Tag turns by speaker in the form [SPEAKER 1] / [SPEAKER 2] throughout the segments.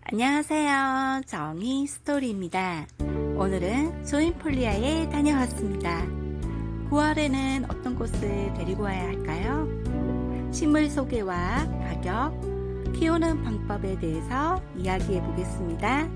[SPEAKER 1] 안녕하세요. 정희 스토리입니다. 오늘은 조인폴리아에 다녀왔습니다. 9월에는 어떤 꽃을 데리고 와야 할까요? 식물 소개와 가격, 키우는 방법에 대해서 이야기해 보겠습니다.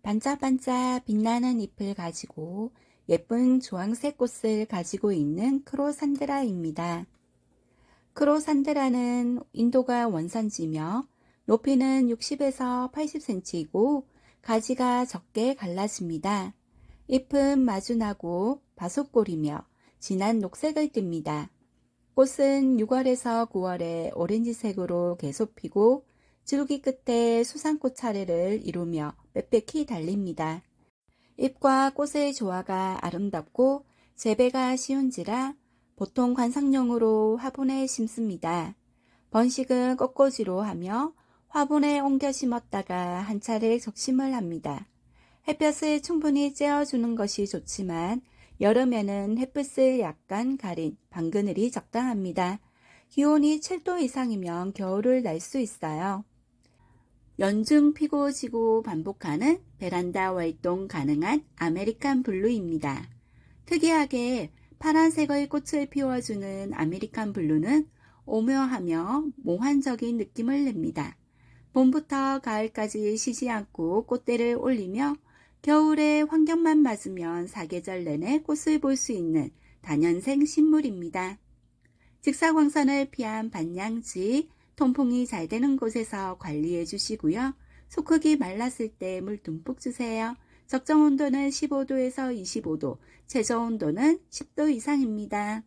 [SPEAKER 1] 반짝반짝 빛나는 잎을 가지고 예쁜 주황색 꽃을 가지고 있는 크로산드라입니다. 크로산드라는 인도가 원산지며 높이는 60에서 80cm이고 가지가 적게 갈라집니다. 잎은 마주나고 바속골이며 진한 녹색을 띱니다. 꽃은 6월에서 9월에 오렌지색으로 계속 피고 줄기 끝에 수상꽃 차례를 이루며 빽빽히 달립니다. 잎과 꽃의 조화가 아름답고 재배가 쉬운지라 보통 관상용으로 화분에 심습니다. 번식은 꽃꽂이로 하며 화분에 옮겨 심었다가 한 차례 적심을 합니다. 햇볕을 충분히 쬐어주는 것이 좋지만 여름에는 햇빛을 약간 가린 방그늘이 적당합니다. 기온이 7도 이상이면 겨울을 날 수 있어요. 연중 피고 지고 반복하는 베란다 활동 가능한 아메리칸 블루입니다. 특이하게 파란색의 꽃을 피워주는 아메리칸 블루는 오묘하며 몽환적인 느낌을 냅니다. 봄부터 가을까지 쉬지 않고 꽃대를 올리며 겨울에 환경만 맞으면 사계절 내내 꽃을 볼 수 있는 다년생 식물입니다. 직사광선을 피한 반양지, 통풍이 잘 되는 곳에서 관리해 주시고요. 속흙이 말랐을 때 물 듬뿍 주세요. 적정 온도는 15도에서 25도, 최저 온도는 10도 이상입니다.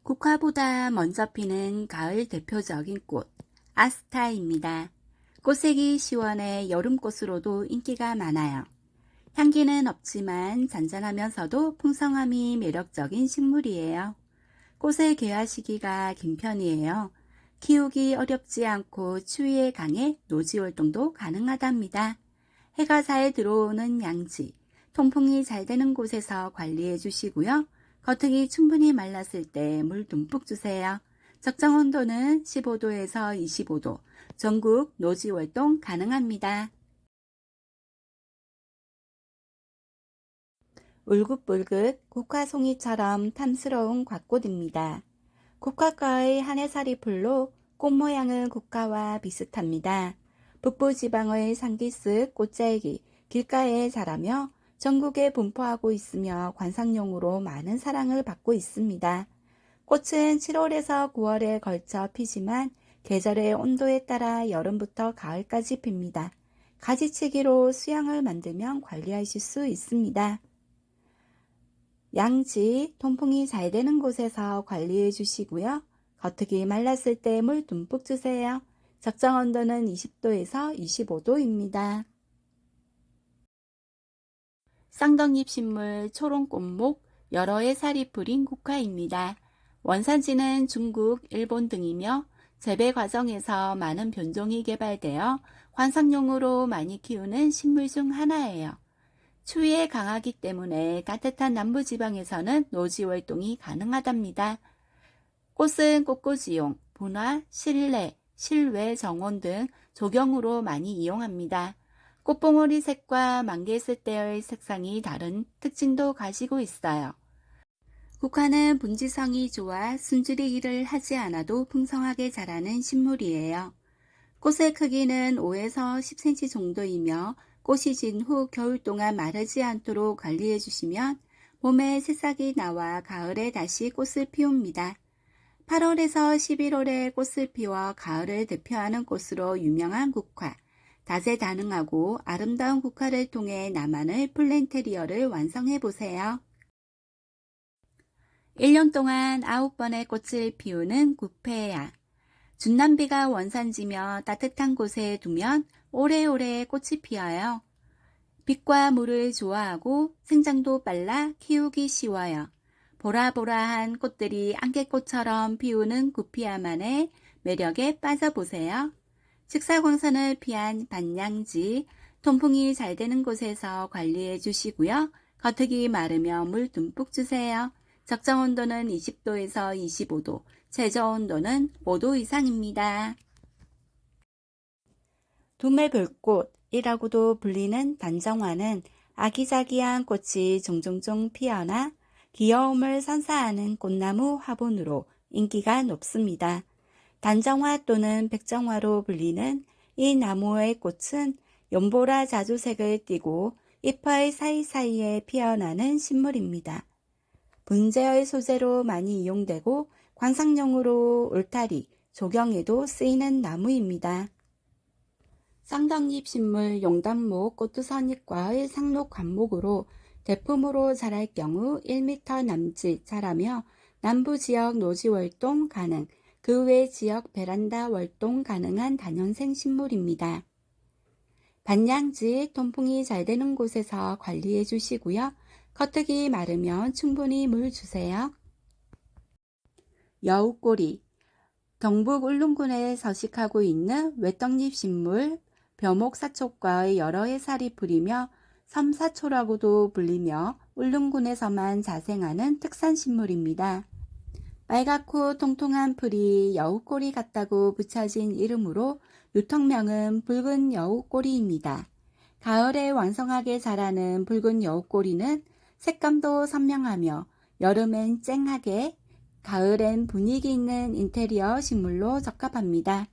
[SPEAKER 1] 국화보다 먼저 피는 가을 대표적인 꽃, 아스타입니다. 꽃색이 시원해 여름꽃으로도 인기가 많아요. 향기는 없지만 잔잔하면서도 풍성함이 매력적인 식물이에요. 꽃의 개화 시기가 긴 편이에요. 키우기 어렵지 않고 추위에 강해 노지 활동도 가능하답니다. 해가 잘 들어오는 양지, 통풍이 잘 되는 곳에서 관리해 주시고요. 겉흙이 충분히 말랐을 때 물 듬뿍 주세요. 적정 온도는 15도에서 25도, 전국 노지 활동 가능합니다. 울긋불긋 국화송이처럼 탐스러운 곽꽃입니다. 국화과의 한해살이 풀로 꽃 모양은 국화와 비슷합니다. 북부지방의 상기슭 꽃잘기, 길가에 자라며 전국에 분포하고 있으며 관상용으로 많은 사랑을 받고 있습니다. 꽃은 7월에서 9월에 걸쳐 피지만 계절의 온도에 따라 여름부터 가을까지 핍니다. 가지치기로 수양을 만들면 관리하실 수 있습니다. 양지, 통풍이 잘 되는 곳에서 관리해 주시고요. 겉흙이 말랐을 때 물 듬뿍 주세요. 적정 온도는 20도에서 25도입니다. 쌍덩잎 식물 초롱꽃목 여러 해 살이 풀인 국화입니다. 원산지는 중국, 일본 등이며 재배 과정에서 많은 변종이 개발되어 관상용으로 많이 키우는 식물 중 하나예요. 추위에 강하기 때문에 따뜻한 남부지방에서는 노지 활동이 가능하답니다. 꽃은 꽃꽂이용, 분화, 실내, 실외 정원 등 조경으로 많이 이용합니다. 꽃봉오리 색과 만개했을 때의 색상이 다른 특징도 가지고 있어요. 국화는 분지성이 좋아 숨줄이 일을 하지 않아도 풍성하게 자라는 식물이에요. 꽃의 크기는 5에서 10cm 정도이며 꽃이 진 후 겨울 동안 마르지 않도록 관리해 주시면 봄에 새싹이 나와 가을에 다시 꽃을 피웁니다. 8월에서 11월에 꽃을 피워 가을을 대표하는 꽃으로 유명한 국화, 다재다능하고 아름다운 국화를 통해 나만의 플랜테리어를 완성해 보세요. 1년 동안 9번의 꽃을 피우는 구페야. 준남비가 원산지며 따뜻한 곳에 두면 오래오래 꽃이 피어요. 빛과 물을 좋아하고 생장도 빨라 키우기 쉬워요. 보라보라한 꽃들이 안개꽃처럼 피우는 구피아만의 매력에 빠져보세요. 직사광선을 피한 반양지, 통풍이 잘 되는 곳에서 관리해 주시고요. 겉흙이 마르면 물 듬뿍 주세요. 적정 온도는 20도에서 25도, 최저 온도는 5도 이상입니다. 두매불꽃이라고도 불리는 단정화는 아기자기한 꽃이 종종종 피어나 귀여움을 선사하는 꽃나무 화분으로 인기가 높습니다. 단정화 또는 백정화로 불리는 이 나무의 꽃은 연보라 자주색을 띠고 잎의 사이사이에 피어나는 식물입니다. 분재의 소재로 많이 이용되고 관상용으로 울타리, 조경에도 쓰이는 나무입니다. 쌍덩잎 식물 용단목 꽃두선잎과의 상록 관목으로 대품으로 자랄 경우 1m 남짓 자라며 남부 지역 노지 활동 가능, 그 외 지역 베란다 활동 가능한 다년생 식물입니다. 반양지, 통풍이 잘 되는 곳에서 관리해 주시고요. 겉흙이 마르면 충분히 물 주세요. 여우꼬리, 경북 울릉군에 서식하고 있는 외떡잎 식물, 벼목사촉과의 여러 해살이 뿌리며 섬사초라고도 불리며 울릉군에서만 자생하는 특산식물입니다. 빨갛고 통통한 풀이 여우꼬리 같다고 붙여진 이름으로 유통명은 붉은 여우꼬리입니다. 가을에 왕성하게 자라는 붉은 여우꼬리는 색감도 선명하며 여름엔 쨍하게, 가을엔 분위기 있는 인테리어 식물로 적합합니다.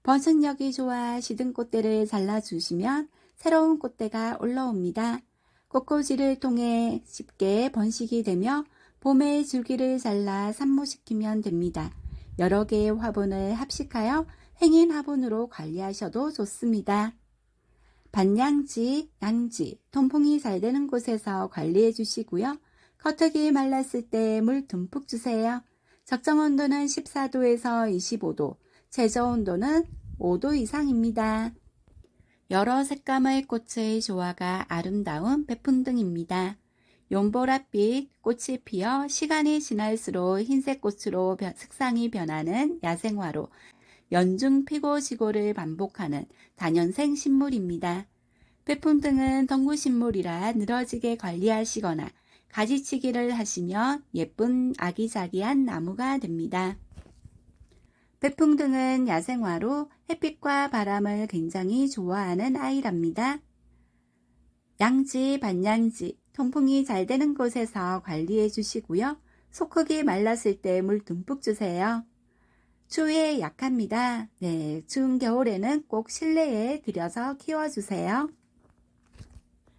[SPEAKER 1] 번식력이 좋아 시든 꽃대를 잘라주시면 새로운 꽃대가 올라옵니다. 꽃꽂이를 통해 쉽게 번식이 되며 봄에 줄기를 잘라 산모시키면 됩니다. 여러 개의 화분을 합식하여 행인 화분으로 관리하셔도 좋습니다. 반양지, 양지, 통풍이 잘 되는 곳에서 관리해 주시고요. 겉흙이 말랐을 때 물 듬뿍 주세요. 적정 온도는 14도에서 25도, 최저 온도는 5도 이상입니다. 여러 색감의 꽃의 조화가 아름다운 백풍등입니다. 연보랏빛 꽃이 피어 시간이 지날수록 흰색 꽃으로 색상이 변하는 야생화로 연중 피고 지고를 반복하는 다년생 식물입니다. 백풍등은 덩굴식물이라 늘어지게 관리하시거나 가지치기를 하시면 예쁜 아기자기한 나무가 됩니다. 백풍등은 야생화로 햇빛과 바람을 굉장히 좋아하는 아이랍니다. 양지, 반양지, 통풍이 잘 되는 곳에서 관리해 주시고요. 속흙이 말랐을 때 물 듬뿍 주세요. 추위에 약합니다. 추운 겨울에는 꼭 실내에 들여서 키워주세요.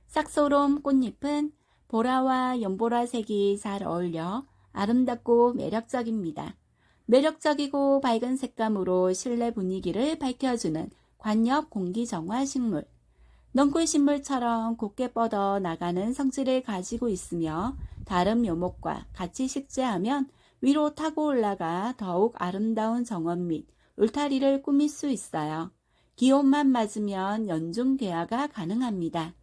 [SPEAKER 1] 싹소롬 꽃잎은 보라와 연보라색이 잘 어울려 아름답고 매력적입니다. 매력적이고 밝은 색감으로 실내 분위기를 밝혀주는 관엽 공기정화 식물. 넝쿨식물처럼 곱게 뻗어 나가는 성질을 가지고 있으며 다른 묘목과 같이 식재하면 위로 타고 올라가 더욱 아름다운 정원 및 울타리를 꾸밀 수 있어요. 기온만 맞으면 연중 개화가 가능합니다.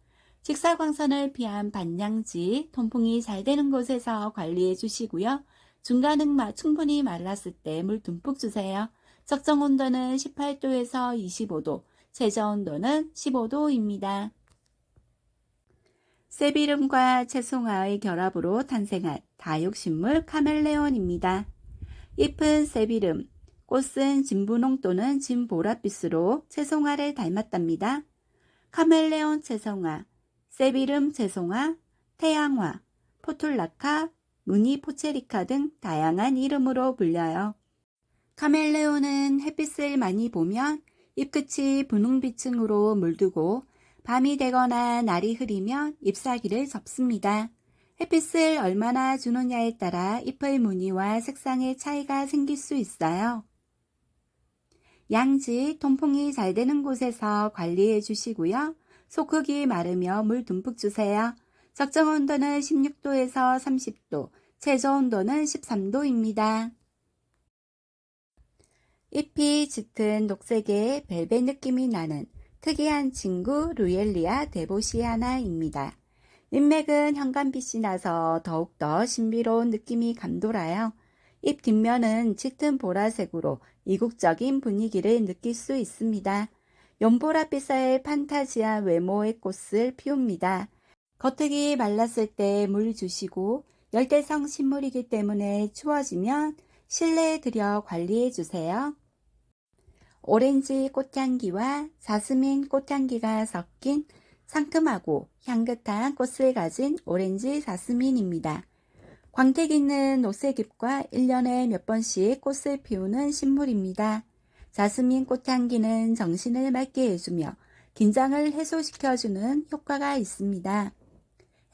[SPEAKER 1] 직사광선을 피한 반양지, 통풍이 잘 되는 곳에서 관리해 주시고요. 중간은 충분히 말랐을 때 물 듬뿍 주세요. 적정 온도는 18도에서 25도, 최저 온도는 15도입니다. 세비름과 채송화의 결합으로 탄생한 다육식물 카멜레온입니다. 잎은 세비름, 꽃은 진분홍 또는 진보랏빛으로 채송화를 닮았답니다. 카멜레온 채송화, 세비름 채송화, 태양화, 포툴라카, 무늬 포체리카 등 다양한 이름으로 불려요. 카멜레온은 햇빛을 많이 보면 잎끝이 분홍빛으로 물들고 밤이 되거나 날이 흐리면 잎사귀를 접습니다. 햇빛을 얼마나 주느냐에 따라 잎의 무늬와 색상의 차이가 생길 수 있어요. 양지, 통풍이 잘 되는 곳에서 관리해 주시고요. 속흙이 마르며 물 듬뿍 주세요. 적정 온도는 16도에서 30도, 최저 온도는 13도입니다. 잎이 짙은 녹색의 벨벳 느낌이 나는 특이한 친구 루엘리아 데보시아나입니다. 잎맥은 현관빛이 나서 더욱더 신비로운 느낌이 감돌아요. 잎 뒷면은 짙은 보라색으로 이국적인 분위기를 느낄 수 있습니다. 연보라빛의 판타지한 외모의 꽃을 피웁니다. 겉흙이 말랐을 때 물 주시고 열대성 식물이기 때문에 추워지면 실내에 들여 관리해 주세요. 오렌지 꽃향기와 자스민 꽃향기가 섞인 상큼하고 향긋한 꽃을 가진 오렌지 자스민입니다. 광택 있는 녹색잎과 1년에 몇 번씩 꽃을 피우는 식물입니다. 자스민 꽃향기는 정신을 맑게 해주며 긴장을 해소시켜주는 효과가 있습니다.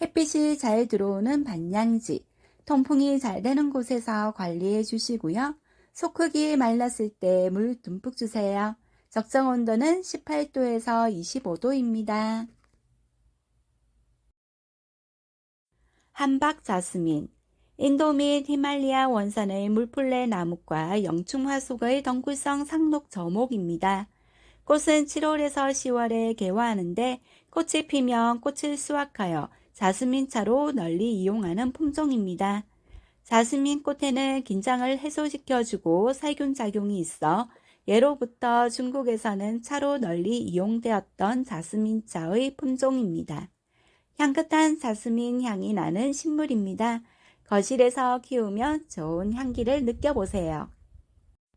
[SPEAKER 1] 햇빛이 잘 들어오는 반양지, 통풍이 잘 되는 곳에서 관리해 주시고요. 속흙이 말랐을 때 물 듬뿍 주세요. 적정 온도는 18도에서 25도입니다. 함박 자스민 인도 및 히말리아 원산의 물풀레 나무과 영충화속의 덩굴성 상록 저목입니다. 꽃은 7월에서 10월에 개화하는데 꽃이 피면 꽃을 수확하여 자스민차로 널리 이용하는 품종입니다. 자스민 꽃에는 긴장을 해소시켜주고 살균 작용이 있어 예로부터 중국에서는 차로 널리 이용되었던 자스민차의 품종입니다. 향긋한 자스민 향이 나는 식물입니다. 거실에서 키우면 좋은 향기를 느껴보세요.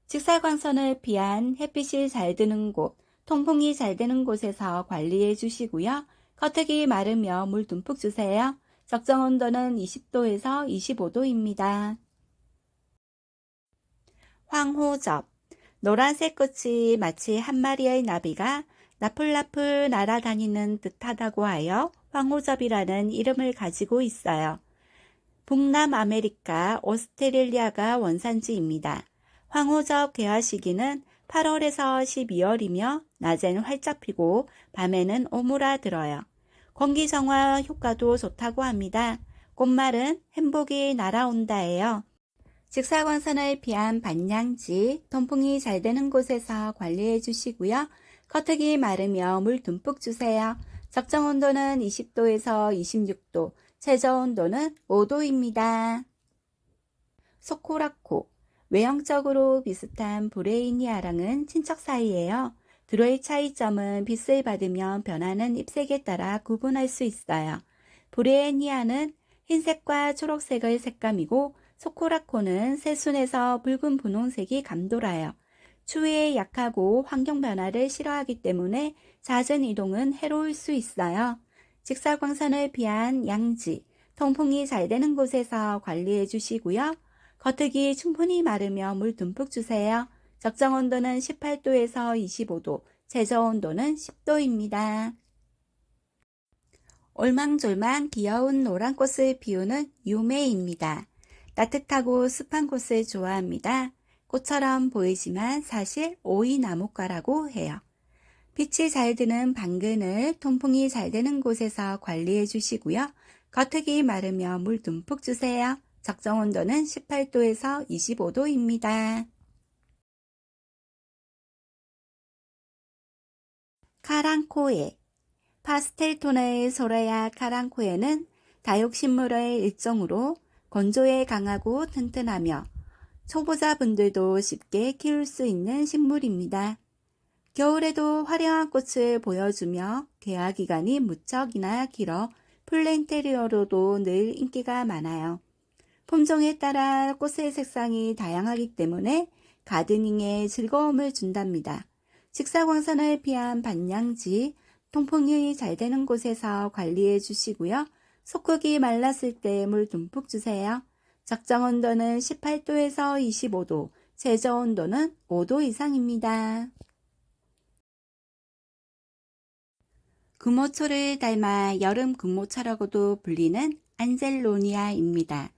[SPEAKER 1] 직사광선을 피한 햇빛이 잘 드는 곳, 통풍이 잘 되는 곳에서 관리해 주시고요. 겉흙이 마르며 물 듬뿍 주세요. 적정 온도는 20도에서 25도입니다. 황호접 노란색 꽃이 마치 한 마리의 나비가 나풀나풀 날아다니는 듯하다고 하여 황호접이라는 이름을 가지고 있어요. 북남아메리카 오스트레일리아가 원산지입니다. 황호접 개화 시기는 8월에서 12월이며 낮에는 활짝 피고 밤에는 오므라들어요. 공기정화 효과도 좋다고 합니다. 꽃말은 행복이 날아온다예요. 직사광선을 피한 반양지, 통풍이 잘 되는 곳에서 관리해 주시고요. 겉흙이 마르며 물 듬뿍 주세요. 적정 온도는 20도에서 26도, 최저 온도는 5도입니다. 소코라코 외형적으로 비슷한 브레이니아랑은 친척 사이예요. 들어의 차이점은 빛을 받으면 변하는 잎색에 따라 구분할 수 있어요. 브레이니아는 흰색과 초록색의 색감이고 소코라코는 새순에서 붉은 분홍색이 감돌아요. 추위에 약하고 환경 변화를 싫어하기 때문에 잦은 이동은 해로울 수 있어요. 직사광선을 피한 양지, 통풍이 잘 되는 곳에서 관리해 주시고요. 겉흙이 충분히 마르며 물 듬뿍 주세요. 적정 온도는 18도에서 25도, 최저 온도는 10도입니다. 올망졸망 귀여운 노란 꽃을 피우는 유메입니다. 따뜻하고 습한 곳을 좋아합니다. 꽃처럼 보이지만 사실 오이나무과라고 해요. 빛이 잘 드는 방근을 통풍이 잘 되는 곳에서 관리해 주시고요. 겉흙이 마르며 물 듬뿍 주세요. 적정 온도는 18도에서 25도입니다. 카랑코에 파스텔 톤의 소라야 카랑코에는 다육식물의 일종으로 건조에 강하고 튼튼하며 초보자분들도 쉽게 키울 수 있는 식물입니다. 겨울에도 화려한 꽃을 보여주며 개화 기간이 무척이나 길어 플랜테리어로도 늘 인기가 많아요. 품종에 따라 꽃의 색상이 다양하기 때문에 가드닝에 즐거움을 준답니다. 직사광선을 피한 반양지, 통풍이 잘 되는 곳에서 관리해 주시고요. 속흙이 말랐을 때 물 듬뿍 주세요. 적정 온도는 18도에서 25도, 최저 온도는 5도 이상입니다. 금호초를 닮아 여름 금호초라고도 불리는 안젤로니아입니다.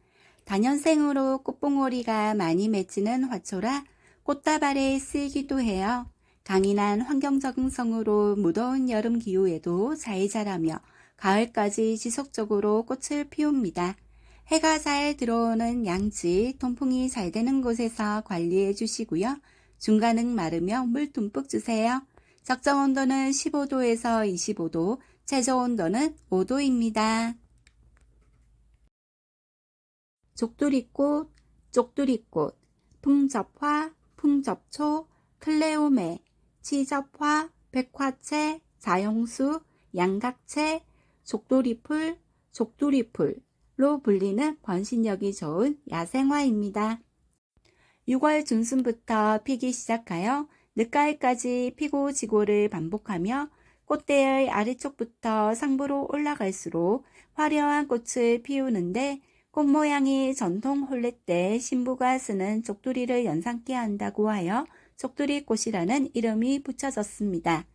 [SPEAKER 1] 다년생으로 꽃봉오리가 많이 맺히는 화초라 꽃다발에 쓰이기도 해요. 강인한 환경 적응성으로 무더운 여름 기후에도 잘 자라며 가을까지 지속적으로 꽃을 피웁니다. 해가 잘 들어오는 양지, 통풍이 잘 되는 곳에서 관리해 주시고요. 중간은 마르며 물 듬뿍 주세요. 적정 온도는 15도에서 25도, 최저 온도는 5도입니다. 족두리꽃, 풍접화, 풍접초, 클레오메, 치접화, 백화채, 자용수, 양각채, 족돌이풀, 족두리풀로 불리는 번식력이 좋은 야생화입니다. 6월 중순부터 피기 시작하여 늦가을까지 피고 지고를 반복하며 꽃대의 아래쪽부터 상부로 올라갈수록 화려한 꽃을 피우는데 꽃 모양이 전통 혼례 때 신부가 쓰는 족두리를 연상케 한다고 하여 족두리꽃이라는 이름이 붙여졌습니다.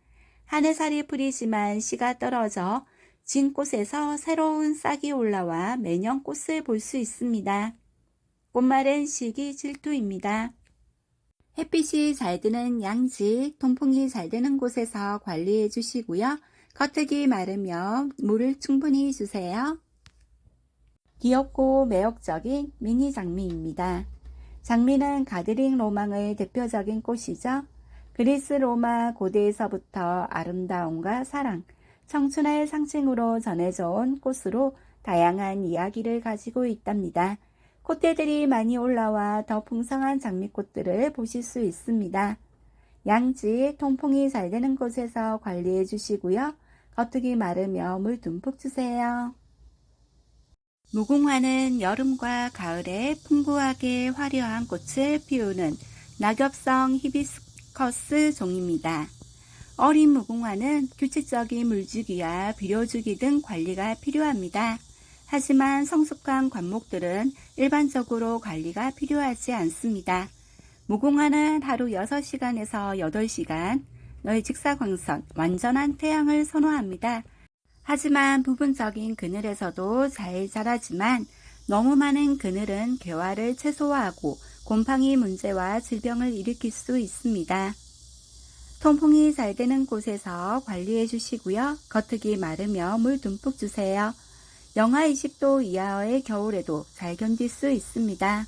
[SPEAKER 1] 하늘살이 풀이지만 씨가 떨어져 진 꽃에서 새로운 싹이 올라와 매년 꽃을 볼 수 있습니다. 꽃말은 시기 질투입니다. 햇빛이 잘 드는 양지, 통풍이 잘 되는 곳에서 관리해 주시고요. 겉흙이 마르며 물을 충분히 주세요. 귀엽고 매혹적인 미니 장미입니다. 장미는 가드링 로망의 대표적인 꽃이죠. 그리스 로마 고대에서부터 아름다움과 사랑, 청춘의 상징으로 전해져 온 꽃으로 다양한 이야기를 가지고 있답니다. 콧대들이 많이 올라와 더 풍성한 장미꽃들을 보실 수 있습니다. 양지, 통풍이 잘 되는 곳에서 관리해 주시고요. 겉흙이 마르며 물 듬뿍 주세요. 무궁화는 여름과 가을에 풍부하게 화려한 꽃을 피우는 낙엽성 히비스커스 종입니다. 어린 무궁화는 규칙적인 물주기와 비료주기 등 관리가 필요합니다. 하지만 성숙한 관목들은 일반적으로 관리가 필요하지 않습니다. 무궁화는 하루 6시간에서 8시간 의 직사광선, 완전한 태양을 선호합니다. 하지만 부분적인 그늘에서도 잘 자라지만 너무 많은 그늘은 개화를 최소화하고 곰팡이 문제와 질병을 일으킬 수 있습니다. 통풍이 잘 되는 곳에서 관리해 주시고요. 겉흙이 마르며 물 듬뿍 주세요. 영하 20도 이하의 겨울에도 잘 견딜 수 있습니다.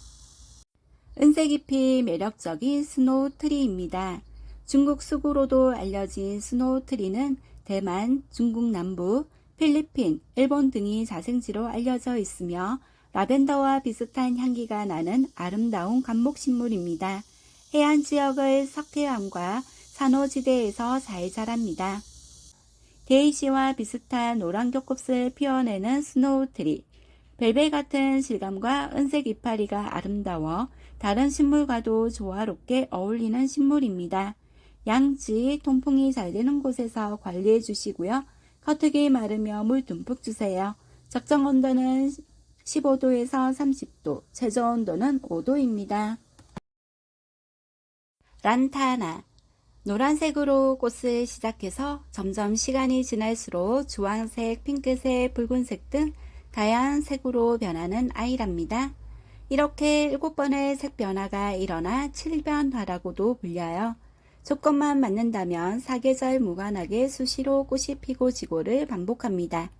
[SPEAKER 1] 은색 잎이 매력적인 스노우 트리입니다. 중국 수구로도 알려진 스노우 트리는 대만, 중국 남부, 필리핀, 일본 등이 자생지로 알려져 있으며 라벤더와 비슷한 향기가 나는 아름다운 관목식물입니다. 해안 지역의 석회암과 산호지대에서 잘 자랍니다. 데이지와 비슷한 노란 겹꽃을 피워내는 스노우트리, 벨벳 같은 질감과 은색 이파리가 아름다워 다른 식물과도 조화롭게 어울리는 식물입니다. 양지, 통풍이 잘 되는 곳에서 관리해 주시고요. 겉흙이 마르며 물 듬뿍 주세요. 적정 온도는 15도에서 30도, 최저 온도는 5도입니다. 란타나, 노란색으로 꽃을 시작해서 점점 시간이 지날수록 주황색, 핑크색, 붉은색 등 다양한 색으로 변하는 아이랍니다. 이렇게 7번의 색 변화가 일어나 7변화라고도 불려요. 조건만 맞는다면 사계절 무관하게 수시로 꽃이 피고 지고를 반복합니다.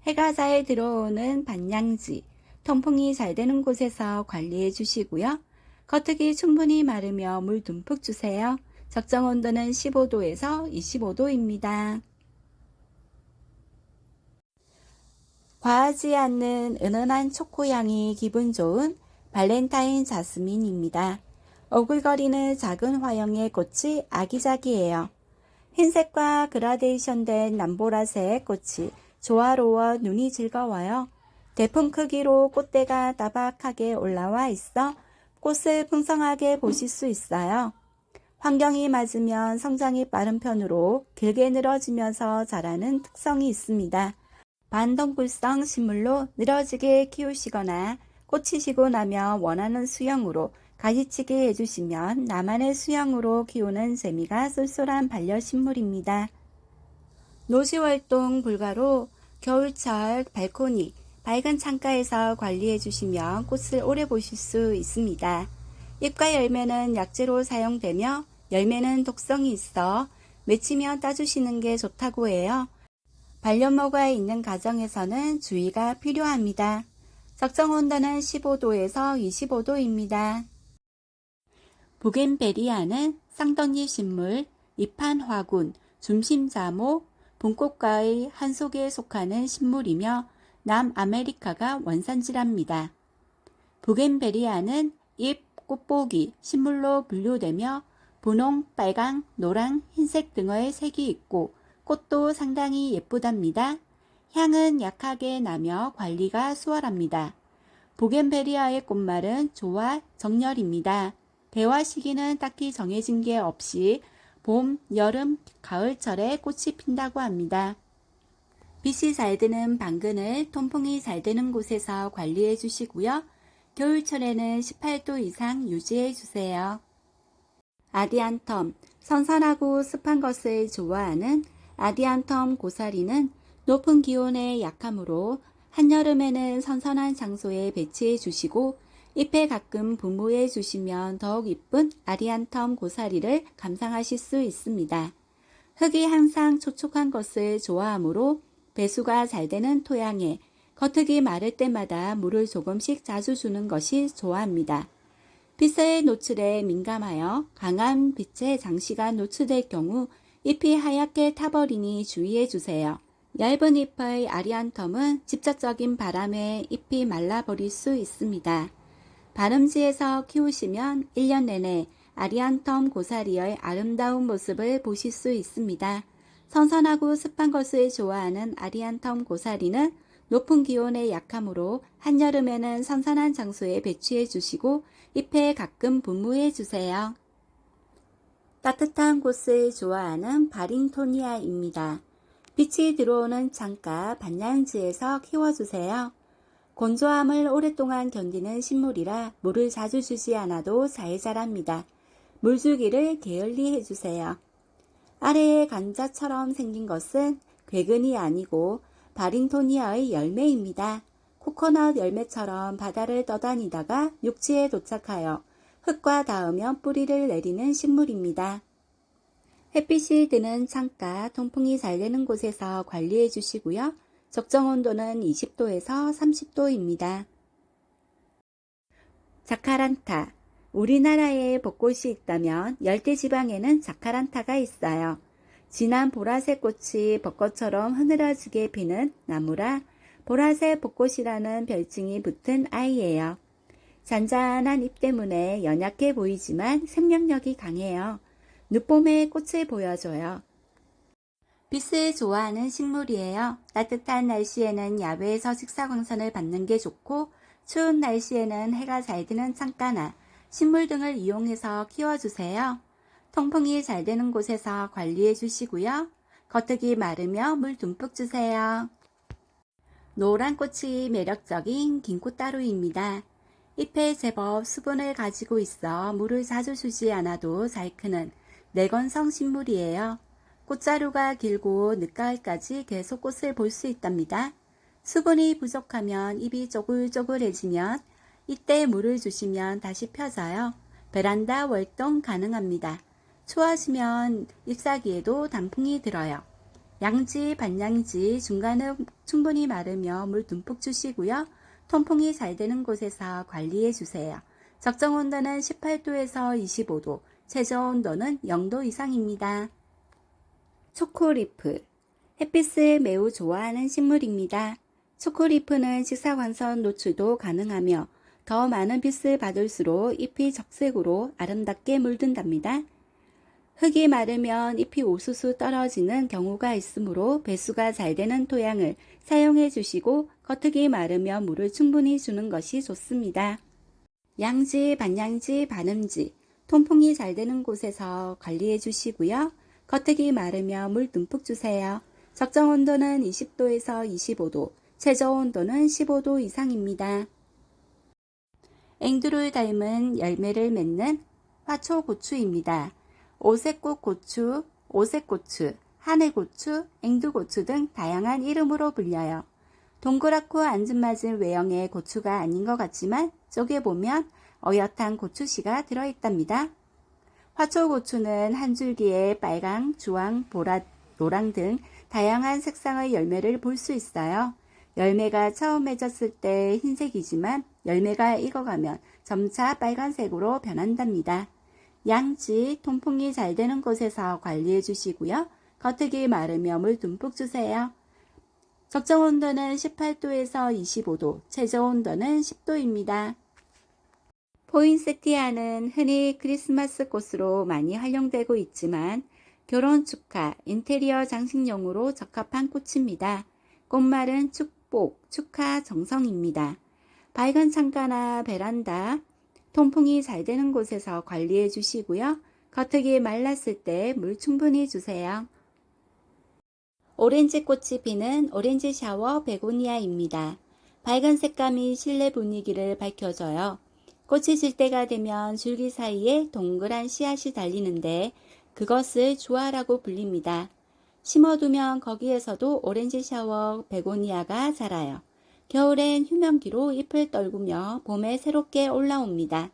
[SPEAKER 1] 해가 잘 들어오는 반양지, 통풍이 잘 되는 곳에서 관리해 주시고요. 겉흙이 충분히 마르며 물 듬뿍 주세요. 적정 온도는 15도에서 25도입니다. 과하지 않는 은은한 초코향이 기분 좋은 발렌타인 자스민입니다. 오글거리는 작은 화형의 꽃이 아기자기해요. 흰색과 그라데이션된 남보라색 꽃이 조화로워 눈이 즐거워요. 대품 크기로 꽃대가 따박하게 올라와 있어 꽃을 풍성하게 보실 수 있어요. 환경이 맞으면 성장이 빠른 편으로 길게 늘어지면서 자라는 특성이 있습니다. 반덩굴성 식물로 늘어지게 키우시거나 꽃이 지고 나면 원하는 수형으로 가지치기 해주시면 나만의 수형으로 키우는 재미가 쏠쏠한 반려식물입니다. 노지활동 불가로 겨울철 발코니, 밝은 창가에서 관리해주시면 꽃을 오래 보실 수 있습니다. 잎과 열매는 약재로 사용되며 열매는 독성이 있어 맺히면 따주시는 게 좋다고 해요. 반려묘가 있는 가정에서는 주의가 필요합니다. 적정 온도는 15도에서 25도입니다. 부겐베리아는 쌍덩이 식물, 잎한화군, 중심자목, 분꽃과의 한 속에 속하는 식물이며 남아메리카가 원산지랍니다. 부겐베리아는 잎, 꽃보기, 식물로 분류되며 분홍, 빨강, 노랑, 흰색 등의 색이 있고 꽃도 상당히 예쁘답니다. 향은 약하게 나며 관리가 수월합니다. 보겐베리아의 꽃말은 조화, 정렬입니다. 개화 시기는 딱히 정해진 게 없이 봄, 여름, 가을철에 꽃이 핀다고 합니다. 빛이 잘 드는 방근을 통풍이 잘 되는 곳에서 관리해 주시고요. 겨울철에는 18도 이상 유지해 주세요. 아디안텀, 선선하고 습한 것을 좋아하는 아디안텀 고사리는 높은 기온에 약하므로 한여름에는 선선한 장소에 배치해 주시고 잎에 가끔 분무해 주시면 더욱 이쁜 아디안텀 고사리를 감상하실 수 있습니다. 흙이 항상 촉촉한 것을 좋아하므로 배수가 잘 되는 토양에 겉흙이 마를 때마다 물을 조금씩 자주 주는 것이 좋아합니다. 빛의 노출에 민감하여 강한 빛에 장시간 노출될 경우 잎이 하얗게 타버리니 주의해 주세요. 얇은 잎의 아리안텀은 직접적인 바람에 잎이 말라버릴 수 있습니다. 발음지에서 키우시면 1년 내내 아리안텀 고사리의 아름다운 모습을 보실 수 있습니다. 선선하고 습한 것을 좋아하는 아리안텀 고사리는 높은 기온에 약하므로 한여름에는 선선한 장소에 배치해 주시고 잎에 가끔 분무해 주세요. 따뜻한 곳을 좋아하는 바링토니아입니다. 빛이 들어오는 창가 반양지에서 키워주세요. 건조함을 오랫동안 견디는 식물이라 물을 자주 주지 않아도 잘 자랍니다. 물주기를 게을리 해주세요. 아래에 감자처럼 생긴 것은 괴근이 아니고 바링토니아의 열매입니다. 코코넛 열매처럼 바다를 떠다니다가 육지에 도착하여 흙과 닿으면 뿌리를 내리는 식물입니다. 햇빛이 드는 창가, 통풍이 잘 되는 곳에서 관리해 주시고요. 적정 온도는 20도에서 30도입니다. 자카란타. 우리나라에 벚꽃이 있다면 열대지방에는 자카란타가 있어요. 진한 보라색 꽃이 벚꽃처럼 흐느러지게 피는 나무라 보라색 벚꽃이라는 별칭이 붙은 아이예요. 잔잔한 잎 때문에 연약해 보이지만 생명력이 강해요. 늦봄에 꽃을 보여줘요. 빛을 좋아하는 식물이에요. 따뜻한 날씨에는 야외에서 직사광선을 받는 게 좋고 추운 날씨에는 해가 잘 드는 창가나 식물 등을 이용해서 키워주세요. 통풍이 잘 되는 곳에서 관리해 주시고요. 겉흙이 마르며 물 듬뿍 주세요. 노란 꽃이 매력적인 긴꽃따루입니다. 잎에 제법 수분을 가지고 있어 물을 자주 주지 않아도 잘 크는 내건성 식물이에요. 꽃자루가 길고 늦가을까지 계속 꽃을 볼 수 있답니다. 수분이 부족하면 잎이 쪼글쪼글해지면 이때 물을 주시면 다시 펴져요. 베란다 월동 가능합니다. 추워지면 잎사귀에도 단풍이 들어요. 양지, 반양지 중간은 충분히 마르며 물 듬뿍 주시고요. 통풍이 잘 되는 곳에서 관리해 주세요. 적정 온도는 18도에서 25도, 최저 온도는 0도 이상입니다. 초코리프. 햇빛을 매우 좋아하는 식물입니다. 초코리프는 직사광선 노출도 가능하며 더 많은 빛을 받을수록 잎이 적색으로 아름답게 물든답니다. 흙이 마르면 잎이 우수수 떨어지는 경우가 있으므로 배수가 잘 되는 토양을 사용해 주시고 겉흙이 마르면 물을 충분히 주는 것이 좋습니다. 양지, 반양지, 반음지, 통풍이 잘 되는 곳에서 관리해 주시고요. 겉흙이 마르면 물 듬뿍 주세요. 적정 온도는 20도에서 25도, 최저 온도는 15도 이상입니다. 앵두를 닮은 열매를 맺는 화초고추입니다. 오색꽃 고추, 오색고추, 하늘고추, 앵두고추 등 다양한 이름으로 불려요. 동그랗고 앙증맞은 외형의 고추가 아닌 것 같지만 쪼개보면 어엿한 고추씨가 들어있답니다. 화초고추는 한 줄기에 빨강, 주황, 보라, 노랑 등 다양한 색상의 열매를 볼 수 있어요. 열매가 처음 맺었을 때 흰색이지만 열매가 익어가면 점차 빨간색으로 변한답니다. 양지, 통풍이 잘 되는 곳에서 관리해 주시고요. 겉흙이 마르며 물 듬뿍 주세요. 적정 온도는 18도에서 25도, 최저 온도는 10도입니다. 포인세티아는 흔히 크리스마스 꽃으로 많이 활용되고 있지만 결혼 축하, 인테리어 장식용으로 적합한 꽃입니다. 꽃말은 축복, 축하, 정성입니다. 밝은 창가나 베란다, 통풍이 잘 되는 곳에서 관리해 주시고요. 겉흙이 말랐을 때 물 충분히 주세요. 오렌지 꽃이 피는 오렌지 샤워 베고니아입니다. 밝은 색감이 실내 분위기를 밝혀줘요. 꽃이 질 때가 되면 줄기 사이에 동그란 씨앗이 달리는데 그것을 주화라고 불립니다. 심어두면 거기에서도 오렌지 샤워 베고니아가 자라요. 겨울엔 휴면기로 잎을 떨구며 봄에 새롭게 올라옵니다.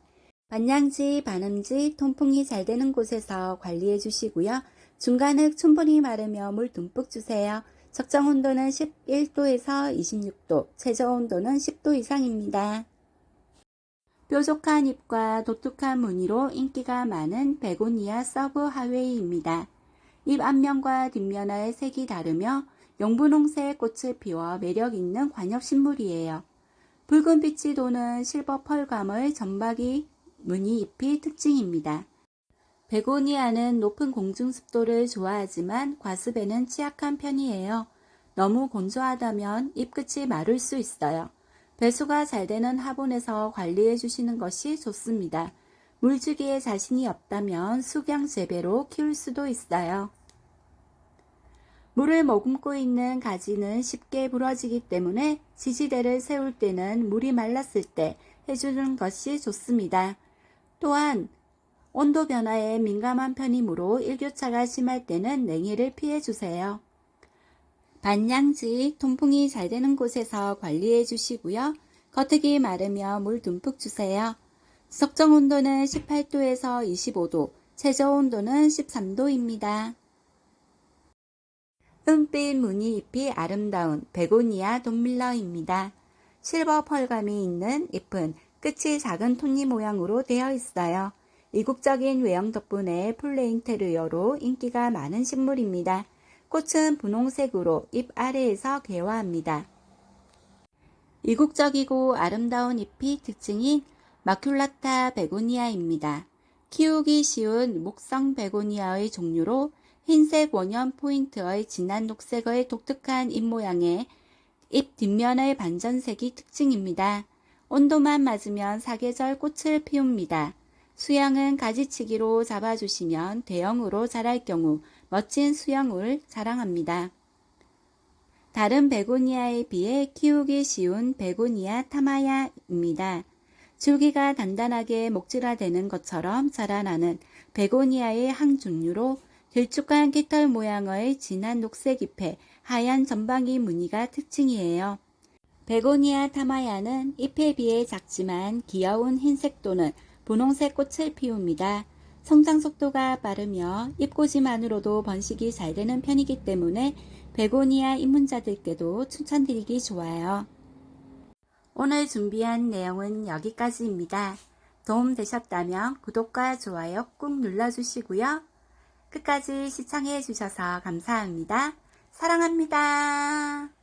[SPEAKER 1] 반양지, 반음지, 통풍이 잘 되는 곳에서 관리해 주시고요. 중간 흙 충분히 마르며 물 듬뿍 주세요. 적정 온도는 11도에서 26도, 최저 온도는 10도 이상입니다. 뾰족한 잎과 독특한 무늬로 인기가 많은 베고니아 서브 하웨이입니다. 잎 앞면과 뒷면의 색이 다르며 용분홍색 꽃을 피워 매력 있는 관엽식물이에요. 붉은 빛이 도는 실버 펄감의 점박이 무늬 잎이 특징입니다. 베고니아는 높은 공중 습도를 좋아하지만 과습에는 취약한 편이에요. 너무 건조하다면 잎끝이 마를 수 있어요. 배수가 잘 되는 화분에서 관리해 주시는 것이 좋습니다. 물주기에 자신이 없다면 수경 재배로 키울 수도 있어요. 물을 머금고 있는 가지는 쉽게 부러지기 때문에 지지대를 세울 때는 물이 말랐을 때 해주는 것이 좋습니다. 또한 온도 변화에 민감한 편이므로 일교차가 심할 때는 냉이를 피해 주세요. 반양지, 통풍이 잘 되는 곳에서 관리해 주시고요. 겉흙이 마르며 물 듬뿍 주세요. 적정 온도는 18도에서 25도, 최저 온도는 13도입니다. 은빛 무늬 잎이 아름다운 베고니아 돈밀러입니다. 실버 펄감이 있는 잎은 끝이 작은 톱니 모양으로 되어 있어요. 이국적인 외형 덕분에 플레 인테리어로 인기가 많은 식물입니다. 꽃은 분홍색으로 잎 아래에서 개화합니다. 이국적이고 아름다운 잎이 특징인 마큘라타 베고니아입니다. 키우기 쉬운 목성 베고니아의 종류로 흰색 원형 포인트의 진한 녹색의 독특한 잎 모양에 잎 뒷면의 반전색이 특징입니다. 온도만 맞으면 사계절 꽃을 피웁니다. 수영은 가지치기로 잡아주시면 대형으로 자랄 경우 멋진 수영을 자랑합니다. 다른 베고니아에 비해 키우기 쉬운 베고니아 타마야입니다. 줄기가 단단하게 목질화되는 것처럼 자라나는 베고니아의 한 종류로 길쭉한 깃털 모양의 진한 녹색 잎에 하얀 점방이 무늬가 특징이에요. 베고니아 타마야는 잎에 비해 작지만 귀여운 흰색 또는 분홍색 꽃을 피웁니다. 성장 속도가 빠르며 잎꽂이만으로도 번식이 잘 되는 편이기 때문에 베고니아 입문자들께도 추천드리기 좋아요. 오늘 준비한 내용은 여기까지입니다. 도움되셨다면 구독과 좋아요 꾹 눌러주시고요. 끝까지 시청해 주셔서 감사합니다. 사랑합니다.